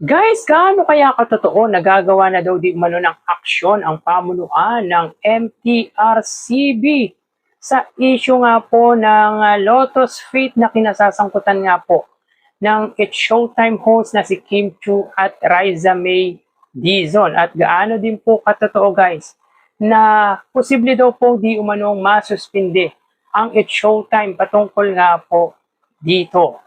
Guys, gaano kaya katotoo nagagawa na daw di umano ng aksyon ang pamunuan ng MTRCB sa issue nga po ng Lotus Fit na kinasasangkutan nga po ng It's Showtime host na si Kim Chu at Riza May Dizon. At gaano din po katotoo guys na posible daw po di umanong masuspinde ang It's Showtime patungkol nga po dito.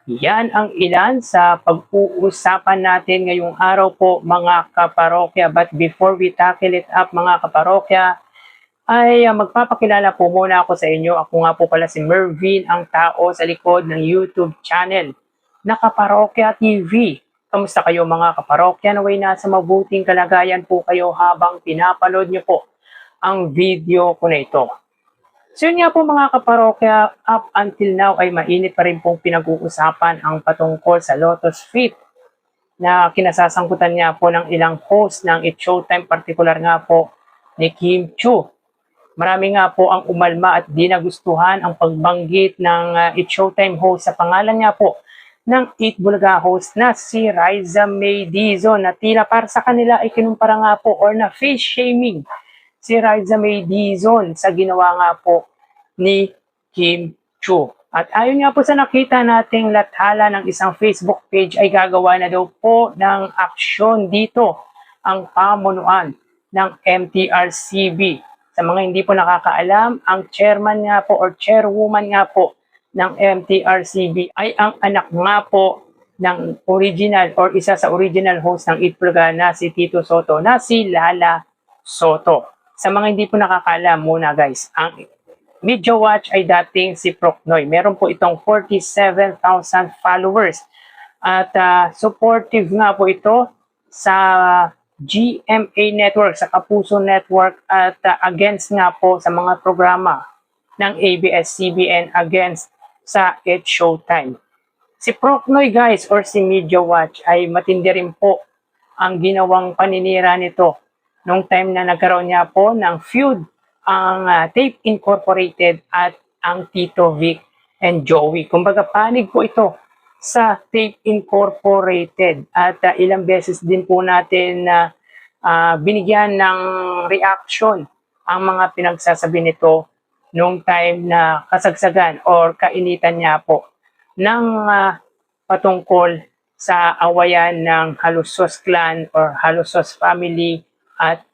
Yan ang ilan sa pag-uusapan natin ngayong araw po mga kaparokya. But before we tackle it up mga kaparokya, ay magpapakilala po muna ako sa inyo. Ako nga po pala si Mervin, ang tao sa likod ng YouTube channel na Kaparokya TV. Kamusta kayo mga kaparokya? Naway nasa mabuting kalagayan po kayo habang pinapanood nyo po ang video ko na ito. So yun nga po mga kaparokya, up until now ay mainit pa rin pong pinag-uusapan ang patungkol sa Lotus Fit na kinasasangkutan nga po ng ilang host ng It's Showtime, particular nga po ni Kim Chu. Marami nga po ang umalma at di nagustuhan ang pagbanggit ng It's Showtime host sa pangalan nga po ng Eat Bulaga host na si Riza May Dizon na tila para sa kanila ay kinumpara nga po or na face shaming si Riza May Dizon sa ginawa nga po ni Kim Chu. At ayon nga po sa nakita nating lathala ng isang Facebook page ay gagawa na daw po ng aksyon dito ang pamunuan ng MTRCB. Sa mga hindi po nakakaalam, ang chairman nga po or chairwoman nga po ng MTRCB ay ang anak nga po ng original or isa sa original host ng Eat Bulaga na si Tito Soto na si Lala Soto. Sa mga hindi po nakakaalam muna guys, ang Media Watch ay dating si Procnoy. Meron po itong 47,000 followers. At supportive nga po ito sa GMA Network, sa Kapuso Network at against nga po sa mga programa ng ABS-CBN against sa It's Showtime. Si Procnoy guys or si Media Watch ay matindi rin po ang ginawang paninira nito nung time na nagkaroon niya po ng feud ang Tape Incorporated at ang Tito Vic and Joey. Kumbaga panig po ito sa Tape Incorporated at ilang beses din po natin binigyan ng reaction ang mga pinagsasabi nito nung time na kasagsagan or kainitan niya po ng patungkol sa awayan ng Halusos Clan or Halusos Family at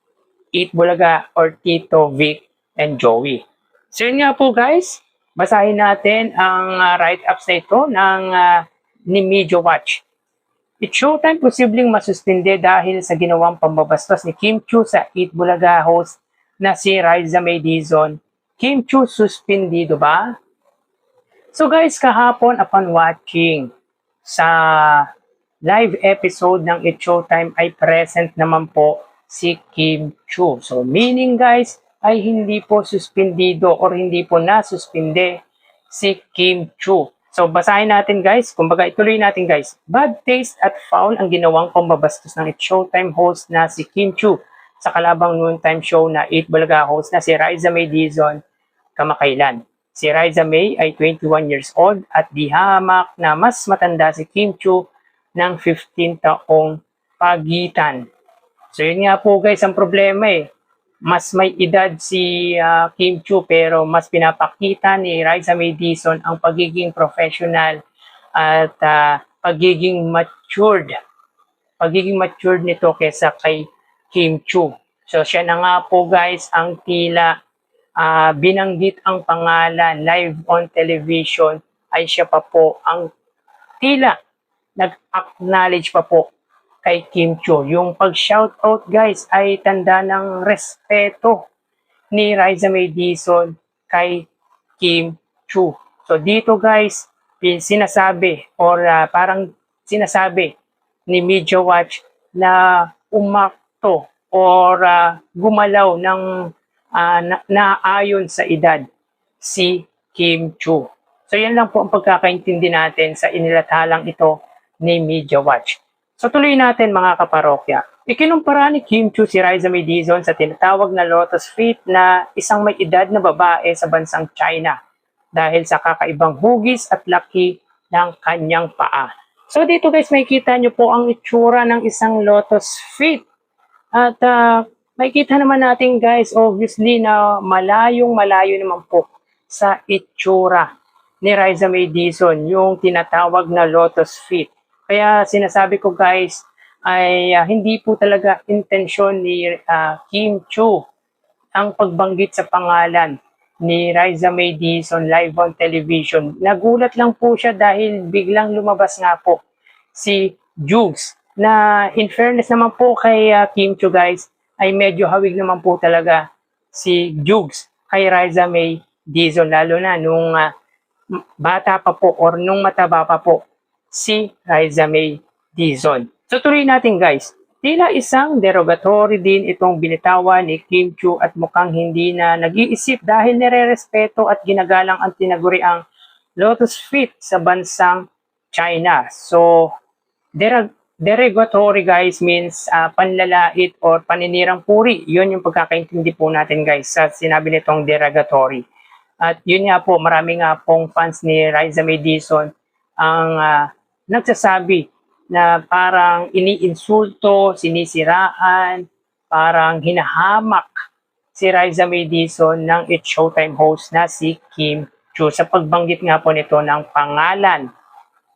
Eat Bulaga or Tito Vic and Joey. So yun nga po guys, basahin natin ang write-ups na ito ng ni Media Watch. It's Showtime posibleng masuspinde dahil sa ginawang pambabastos ni Kim Chu sa Eat Bulaga host na si Riza May Dizon. Kim Chu suspendido ba? So guys, kahapon upon watching sa live episode ng It's Showtime ay present naman po si Kim Chu. So meaning guys ay hindi po suspendido or hindi po nasuspinde si Kim Chu. So basahin natin guys, kumbaga ituloy natin guys. Bad taste at foul ang ginawang pambabastos ng It's Showtime host na si Kim Chu sa kalabang noontime show na Eat Bulaga host na si Riza May Dizon kamakailan. Si Riza May ay 21 years old at di hamak na mas matanda si Kim Chu ng 15 taong pagitan. So yun nga po guys ang problema eh. Mas may edad si Kim Chu pero mas pinapakita ni Riza May Dizon ang pagiging professional at pagiging matured. Pagiging matured nito kesa kay Kim Chu. So siya na nga po guys ang tila binanggit ang pangalan live on television ay siya pa po ang tila nag-acknowledge pa po kay Kim Chu. Yung pag-shoutout guys ay tanda ng respeto ni Riza May Dizon kay Kim Chu. So dito guys, sinasabi or parang sinasabi ni Media Watch na umakto or gumalaw ng naayon sa edad si Kim Chu. So yan lang po ang pagkakaintindi natin sa inilathalang ito ni Media Watch. So tuloy natin mga kaparokya. Ikinumpara ni Kim Chu si Riza May Dizon sa tinatawag na Lotus Fit na isang may edad na babae sa bansang China dahil sa kakaibang hugis at laki ng kanyang paa. So dito guys, makikita nyo po ang itsura ng isang lotus feet. At makikita naman natin guys, obviously na malayong malayo naman po sa itsura ni Riza May Dizon, yung tinatawag na lotus feet. Kaya sinasabi ko guys, ay hindi po talaga intensyon ni Kim Chiu ang pagbanggit sa pangalan ni Riza May Dizon live on television. Nagulat lang po siya dahil biglang lumabas nga po si Jugs, na in fairness naman po kay Kim Chiu guys, ay medyo hawig naman po talaga si Jugs kay Riza May Dizon, lalo na nung bata pa po or nung mataba pa po si Riza May Dizon. So tuloy natin guys. Tila isang derogatory din itong binitawan ni Kim Chiu at mukhang hindi na nag-iisip dahil nire-respeto at ginagalang ang tinaguriang lotus feet sa bansang China. So, derogatory guys means panlalait or paninirang puri. Yun yung pagkakaintindi po natin guys sa sinabi nitong derogatory. At yun nga po, marami nga pong fans ni Riza May Dizon ang nagsasabi na parang iniinsulto, sinisiraan, parang hinahamak si Riza May Dizon ng It's Showtime host na si Kim Chiu sa pagbanggit nga po nito ng pangalan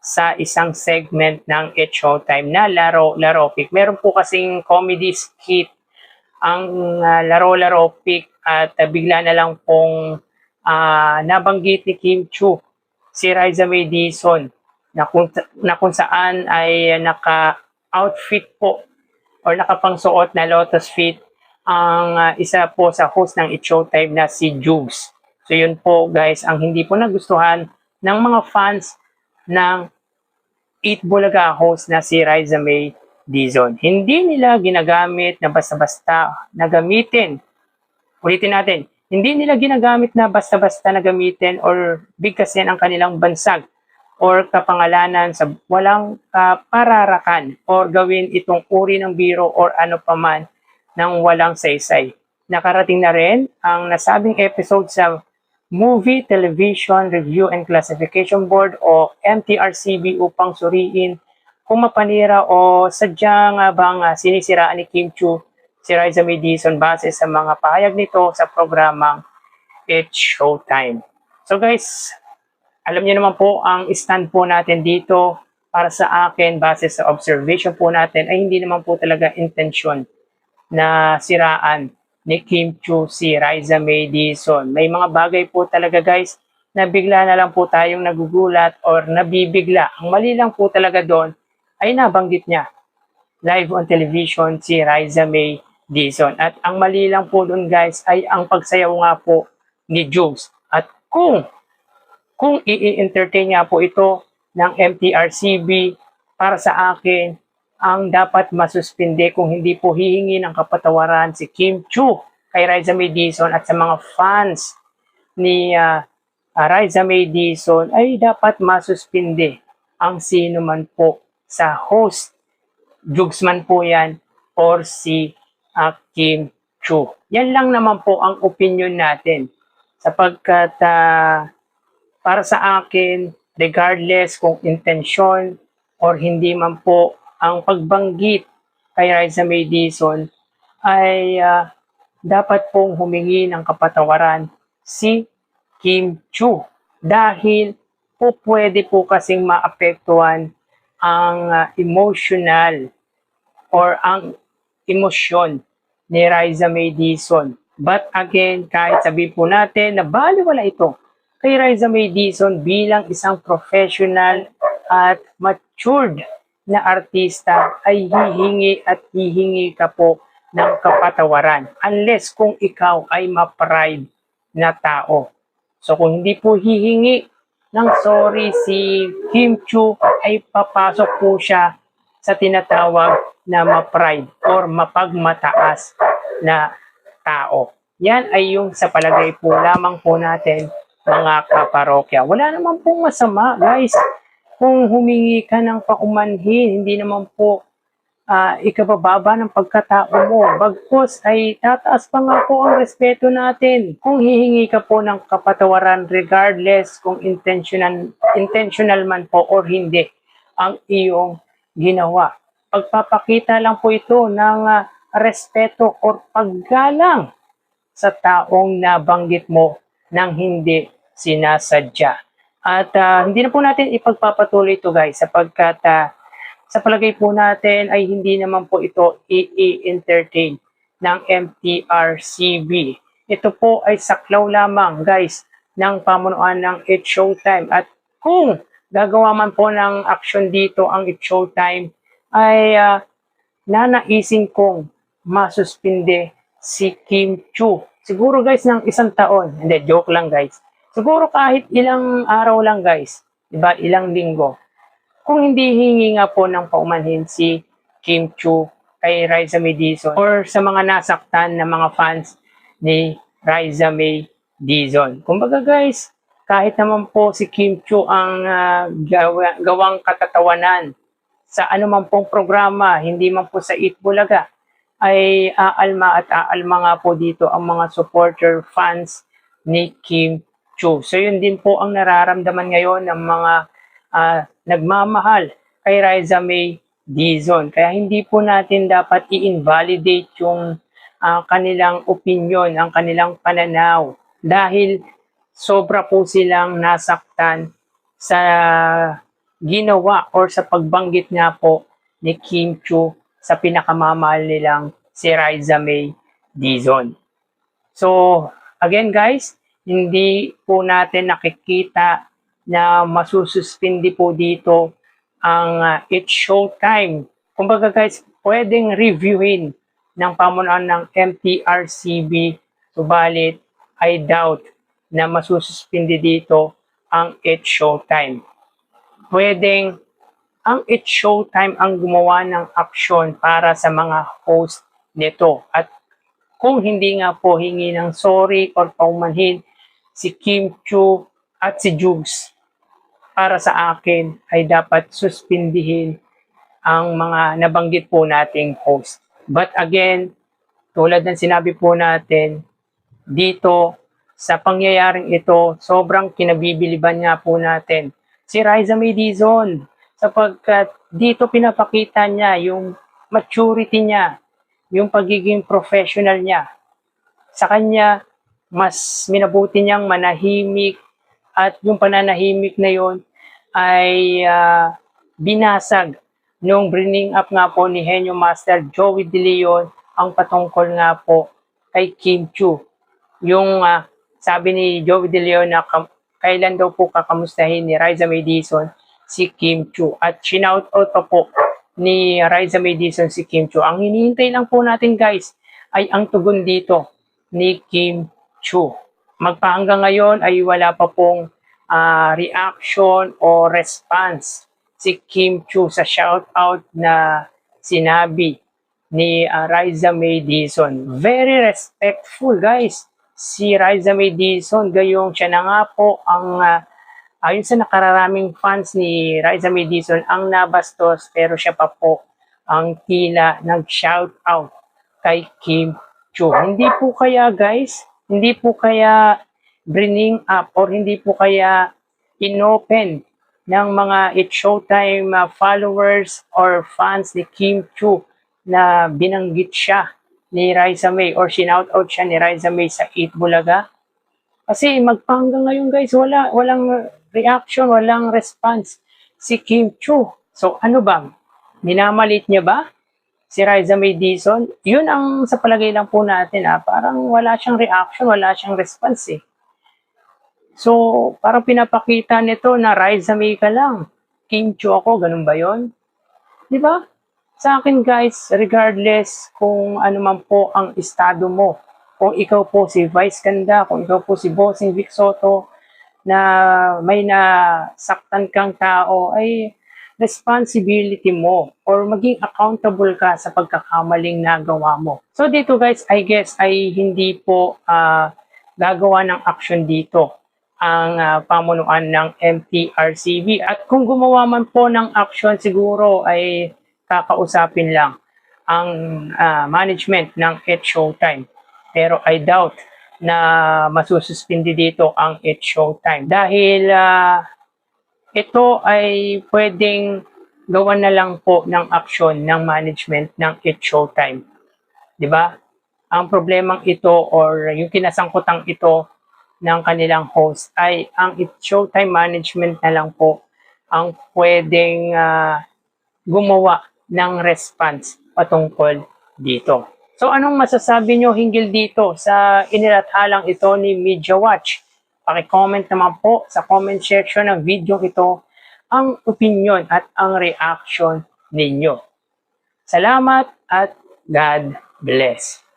sa isang segment ng It's Showtime na Laro Pick. Meron po kasing comedy skit ang Laro Pick at bigla na lang pong nabanggit ni Kim Chiu si Riza May Dizon na kung saan ay naka-outfit po or nakapangsuot na lotus feet ang isa po sa host ng It's Showtime na si Jugs. So yun po guys ang hindi po nagustuhan ng mga fans ng Eat Bulaga host na si Riza May Dizon. Hindi nila ginagamit na basta-basta na gamitin. Ulitin natin, hindi nila ginagamit na basta-basta na gamitin or bigkasin ang kanilang bansag or kapangalanan sa walang pararakan or gawin itong uri ng biro or ano paman ng walang saysay. Nakarating na rin ang nasabing episode sa Movie Television Review and Classification Board o MTRCB upang suriin kung mapanira o sadyang bang sinisiraan ni Kim Chiu si Riza May Dizon base sa mga pahayag nito sa programang It's Showtime. So guys, alam niyo naman po ang stand po natin dito para sa akin base sa observation po natin ay hindi naman po talaga intensyon na siraan ni Kim Chiu si Riza May Dizon. May mga bagay po talaga guys na bigla na lang po tayong nagugulat or nabibigla. Ang mali lang po talaga doon ay nabanggit niya live on television si Riza May Dizon. At ang mali lang po doon guys ay ang pagsayaw nga po ni Jugs. At kung i-entertain nga po ito ng MTRCB, para sa akin, ang dapat masuspinde kung hindi po hihingi ng kapatawaran si Kim Chiu kay Riza May Dizon at sa mga fans ni Riza May Dizon ay dapat masuspinde ang sino man po sa host, Jugs man po yan, or si Kim Chiu. Yan lang naman po ang opinion natin sapagkat para sa akin, regardless kung intensyon or hindi man po ang pagbanggit kay Riza May Dizon, ay dapat pong humingi ng kapatawaran si Kim Chiu dahil po pwede po kasing maapektuhan ang emotional or ang emosyon ni Riza May Dizon. But again, kahit sabihin po natin na baliwala ito kay Riza May Dizon bilang isang professional at matured na artista ay hihingi ka po ng kapatawaran unless kung ikaw ay ma-pride na tao. So kung hindi po hihingi ng sorry si Kim Chiu ay papasok po siya sa tinatawag na ma-pride or mapagmataas na tao. Yan ay yung sa palagay po lamang po natin mga kaparokya. Wala naman pong masama, guys. Kung humingi ka ng paumanhin, hindi naman po ikabababa ng pagkatao mo. Bagkus ay tataas pa nga po ang respeto natin. Kung hihingi ka po ng kapatawaran regardless kung intentional man po or hindi, ang iyong ginawa. Pagpapakita lang po ito ng respeto o paggalang sa taong nabanggit mo nang hindi sinasadya. At hindi na po natin ipagpapatuloy ito guys sapagkat sa palagay po natin ay hindi naman po ito i-entertain ng MTRCB. Ito po ay saklaw lamang guys ng pamunuan ng It's Showtime. At kung gagawa man po ng action dito ang It's Showtime ay nanaisin kong masuspinde si Kim Chu. Siguro guys ng 1 taon. Hindi, joke lang guys. Siguro kahit ilang araw lang guys. Diba? Ilang linggo. Kung hindi hingi nga po ng paumanhin si Kim Chu kay Raisa May Dizon or sa mga nasaktan na mga fans ni Raisa May Dizon. Kumbaga guys, kahit naman po si Kim Chu ang gawang katatawanan sa anuman pong programa, hindi man po sa Eat Bulaga, ay aalma at aalma nga po dito ang mga supporter fans ni Kim Chu. So yun din po ang nararamdaman ngayon ng mga nagmamahal kay Raisa May Dizon. Kaya hindi po natin dapat i-invalidate yung kanilang opinion, ang kanilang pananaw. Dahil sobra po silang nasaktan sa ginawa or sa pagbanggit nga po ni Kim Chu sa pinakamamahal nilang si Raisa May Dizon. So, again guys, hindi po natin nakikita na masususpindi po dito ang It's Showtime. Kumbaga guys, pwedeng reviewin ng pamunuan ng MTRCB, subalit I doubt na masususpindi dito ang It's Showtime. Pwedeng ang It's Showtime ang gumawa ng aksyon para sa mga host nito. At kung hindi nga po hingi ng sorry or paumanhin si Kim Chu at si Jugs, para sa akin ay dapat suspindihin ang mga nabanggit po nating host. But again, tulad ng sinabi po natin, dito sa pangyayaring ito, sobrang kinabibiliban nga po natin si Raisa May Dizon sapagkat dito pinapakita niya yung maturity niya, yung pagiging professional niya. Sa kanya, mas minabuti niyang manahimik at yung pananahimik na yon ay binasag nung bringing up nga po ni Henyo Master Joey De Leon ang patungkol nga po kay Kim Chu. Yung sabi ni Joey De Leon na kailan daw po kakamustahin ni Raisa May Dizon si Kim Chu. At shinout out po ni Raisa May Dizon si Kim Chu. Ang hinihintay lang po natin guys ay ang tugon dito ni Kim Chu. Magpahanggang ngayon ay wala pa pong reaction o response si Kim Chu sa shoutout na sinabi ni Raisa May Dizon. Very respectful guys si Raisa May Dizon, gayong siya na nga po ang ayon sa nakararaming fans ni Raisa May Dizon ang nabastos, pero siya pa po ang tila nag-shoutout kay Kim Chu. Hindi po kaya guys, hindi po kaya bringing up or hindi po kaya inopen ng mga It's Showtime followers or fans ni Kim Chu na binanggit siya ni Raisa May or shoutout siya ni Raisa May sa Eat Bulaga? Kasi magpahanggang ngayon guys, walang reaction, walang response si Kim Chu. So ano ba? Minamalit niya ba si Raisa May Dizon? Yun ang sa palagay lang po natin parang wala siyang reaction, wala siyang response eh. So, parang pinapakita nito na Raisa May ka lang. Kim Chu ako, ganun ba yon? Di ba? Sa akin guys, regardless kung ano man po ang estado mo, kung ikaw po si Vice Ganda, kung ikaw po si Bossing Vic Soto, na may nasaktan kang tao, ay responsibility mo or maging accountable ka sa pagkakamaling nagawa mo. So dito guys, I guess ay hindi po gagawa ng action dito ang pamunuan ng MTRCB. At kung gumawa man po ng action, siguro ay kakausapin lang ang management ng It's Showtime. Pero I doubt na masususpindi dito ang It's Showtime. Dahil ito ay pwedeng gawan na lang po ng aksyon ng management ng It's Showtime. 'Di ba? Ang problemang ito or yung kinasangkutang ito ng kanilang host ay ang It's Showtime management na lang po ang pwedeng gumawa ng response patungkol dito. So anong masasabi nyo hinggil dito sa inilathalang ito ni Media Watch? Paki-comment naman po sa comment section ng video ito ang opinion at ang reaction ninyo. Salamat at God bless.